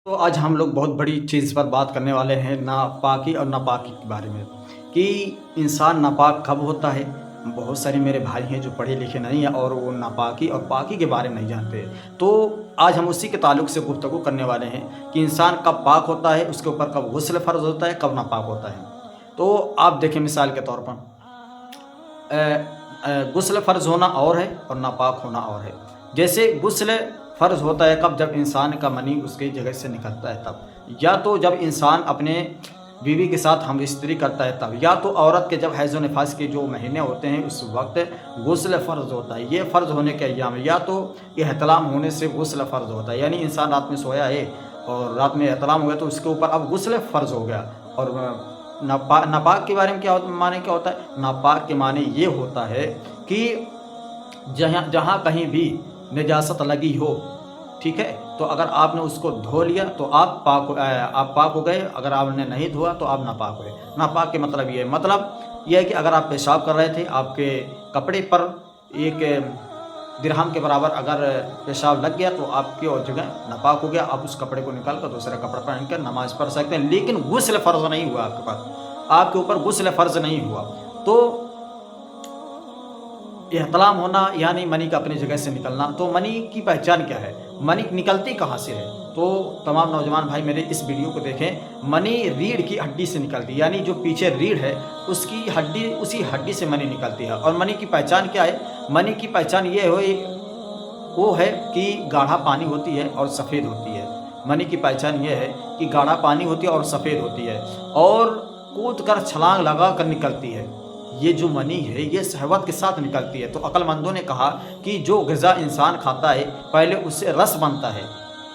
तो आज हम लोग बहुत बड़ी चीज़ पर बात करने वाले हैं नापाकी और नापाकी के बारे में कि इंसान नापाक कब होता है। बहुत सारे मेरे भाई हैं जो पढ़े लिखे नहीं हैं और वो नापाकी और पाकी के बारे में नहीं जानते। तो आज हम उसी के ताल्लुक से गुफ्तगू करने वाले हैं कि इंसान कब पाक होता है, उसके ऊपर कब गुस्ल फ़र्ज़ होता है, कब नापाक होता है। तो आप देखें मिसाल के तौर पर गुस्ल फ़र्ज़ होना और है और नापाक होना और है। जैसे गुस्ल फ़र्ज़ होता है कब, जब इंसान का मनी उसकी जगह से निकलता है तब, या तो जब इंसान अपने बीवी के साथ हम इस्त्री करता है तब, या तो औरत के जब हैज़ व निफास के जो महीने होते हैं उस वक्त गुस्ल फ़र्ज़ होता है। ये फ़र्ज़ होने के अय्याम, या तो एहतलाम होने से गुस्ल फ़र्ज़ होता है, यानी इंसान रात में सोया है और रात में एहतलाम हो गया तो उसके ऊपर अब गुस्ल फ़र्ज़ हो गया। और नापाक के बारे में माने क्या होता है? नापाक के माने ये होता है कि जहाँ जहाँ कहीं भी निजासत लगी हो, ठीक है, तो अगर आपने उसको धो लिया तो आप पाक हो गए। अगर आपने नहीं धोआ तो आप नापाक हुए। नापाक के मतलब ये है कि अगर आप पेशाब कर रहे थे, आपके कपड़े पर एक दिरहम के बराबर अगर पेशाब लग गया तो आपकी और जगह नापाक हो गया। आप उस कपड़े को निकाल कर दूसरा कपड़ा पहन कर नमाज पढ़ सकते हैं, लेकिन गुस्ल फ़र्ज़ नहीं हुआ आपके ऊपर गुस्ल फ़र्ज़ नहीं हुआ। तो एहतलाम होना यानी मनी का अपनी जगह से निकलना। तो मनी की पहचान क्या है? मनी निकलती कहाँ से है? तो तमाम नौजवान भाई मेरे इस वीडियो को देखें। मनी रीढ़ की हड्डी से निकलती है, यानी जो पीछे रीढ़ है उसकी हड्डी, उसी हड्डी से मनी निकलती है। और मनी की पहचान क्या है? मनी की पहचान वो है कि गाढ़ा पानी होती है और सफ़ेद होती है। मनी की पहचान ये है कि गाढ़ा पानी होती है और सफ़ेद होती है और कूद कर छलांग लगा कर निकलती है। ये जो मनी है ये शहवत के साथ निकलती है। तो अक्लमंदों ने कहा कि जो ग़िज़ा इंसान खाता है पहले उससे रस बनता है,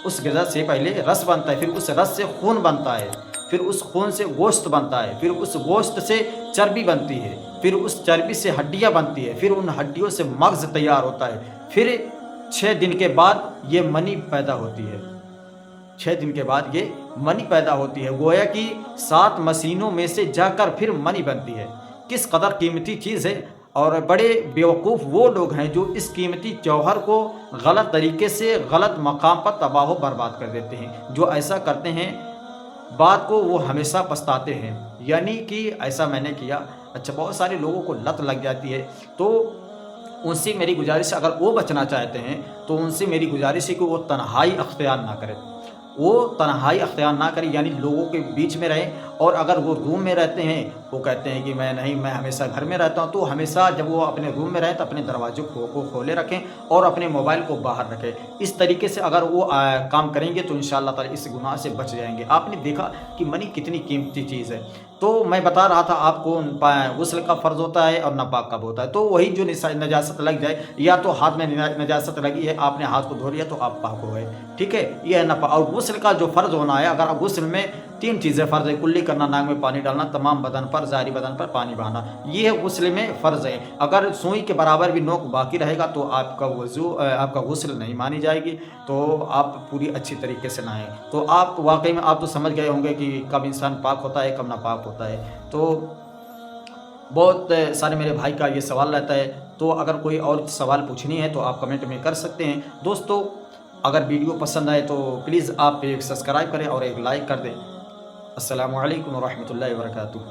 उस ग़िज़ा से पहले रस बनता है, फिर उस रस से खून बनता है, फिर उस खून से गोश्त बनता है, फिर उस गोश्त से चर्बी बनती है, फिर उस चर्बी से हड्डियाँ बनती है, फिर उन हड्डियों से मग़ज़ तैयार होता है, फिर 6 दिन के बाद ये मनी पैदा होती है। 6 दिन के बाद ये मनी पैदा होती है। गोया कि 7 मशीनों में से जाकर फिर मनी बनती है। किस कदर कीमती चीज़ है। और बड़े बेवकूफ़ वो लोग हैं जो इस कीमती जौहर को गलत तरीके से गलत मकाम पर तबाह बर्बाद कर देते हैं। जो ऐसा करते हैं बात को वो हमेशा पछताते हैं, यानी कि ऐसा मैंने किया। अच्छा, बहुत सारे लोगों को लत लग जाती है, तो उनसे मेरी गुजारिश है, अगर वो बचना चाहते हैं तो उनसे मेरी गुजारिश है कि वो तन्हाई अख्तियार ना करें। वो तन्हाई अख्तियार ना करें, यानी लोगों के बीच में रहें। और अगर वो रूम में रहते हैं, वो कहते हैं कि मैं हमेशा घर में रहता हूँ, तो हमेशा जब वो अपने रूम में रहें तो अपने दरवाज़ों को खोले रखें और अपने मोबाइल को बाहर रखें। इस तरीके से अगर वो काम करेंगे तो इंशाअल्लाह ताला इस गुनाह से बच जाएंगे। आपने देखा कि मनी कितनी कीमती चीज़ है। तो मैं बता रहा था आपको गुस्ल का फ़र्ज़ होता है और नापाक कब होता है। तो वही जो नजासत लग जाए, या तो हाथ में नजासत लगी है, आपने हाथ को धो लिया तो आप पाक हो गए, ठीक है, ये है नापाक। और गुस्ल का जो फ़र्ज़ होना है, अगर गुस्ल में 3 चीज़ें फ़र्ज़ है: कुल्ली करना, नाक में पानी डालना, तमाम बदन पर, ज़ाहिरी बदन पर पानी बहाना, ये है गुस्ल में फ़र्ज़ है। अगर सुई के बराबर भी नोक बाकी रहेगा तो आपका गुस्ल नहीं मानी जाएगी। तो आप पूरी अच्छी तरीके से नहाएं। तो आप वाकई में आप तो समझ गए होंगे कि कब इंसान पाक होता है, कब नापाक होता है। तो बहुत सारे मेरे भाई का ये सवाल रहता है। तो अगर कोई और सवाल पूछनी है तो आप कमेंट में कर सकते हैं। दोस्तों, अगर वीडियो पसंद आए तो प्लीज़ आप एक सब्सक्राइब करें और एक लाइक कर दें। अस्सलामु अलैकुम व रहमतुल्लाहि व बरकातुहू।